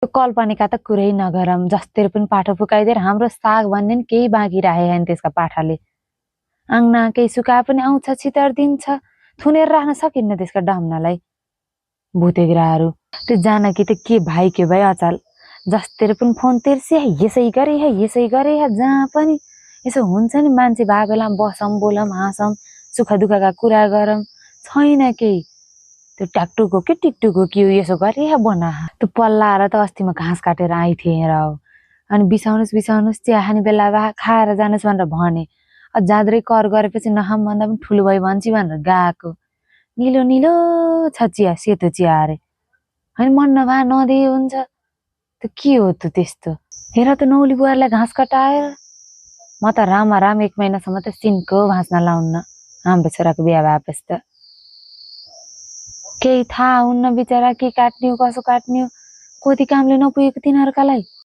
त्यो कल्पनाका त कुरै नगरम, जसतिर पनि पाठो फुकाइदिएर हाम्रो साग भन्ने नि केही बाँकी राखेको छैन त्यसका पाठाले। आङ्ना केही सुकाए पनि आउँछ छितर दिन्छ, थुनेर राख्न सकिन्न त्यसका डम्नालाई। भूते ग्राहहरू त्यो जानकी त के भाइ अचाल, जसतिर पनि फोन तिर्से यसै गरे जहाँ पनि यसो हुन्छ नि, मान्छे भए बेलामा बसौँ बोलौँ हाँसौँ सुख दुःखका कुरा गरौँ, छैन केही। त्यो ट्याकटुक हो कि टिकटुक हो कि यसो गरे बना त्यो पल्लाएर त अस्ति म घाँस काटेर आइथिएँ र हो। अनि बिसाउनुहोस् चिया खाने बेला खाएर जानुहोस् भनेर भने, जाँद्रै कर गरेपछि नखाम भन्दा पनि ठुलो भयो भन्छ भनेर गएको। निलो निलो छ चिया, सेतो चिया अरे, होइन मन नभए नदे हुन्छ। त्यो के हो त त्यस्तो? हेर त नौली बुहारीलाई घाँस कटाएर, म त राम 1 महिनासम्म त सिन्को भाँच्न लाउन्न हाम्रो छोराको बिहा भएपछि त। केही थाहा हुन्न बिचरा, के काट्ने हो कसो काट्ने हो, कति कामले नपुगेको तिनीहरूका लागि।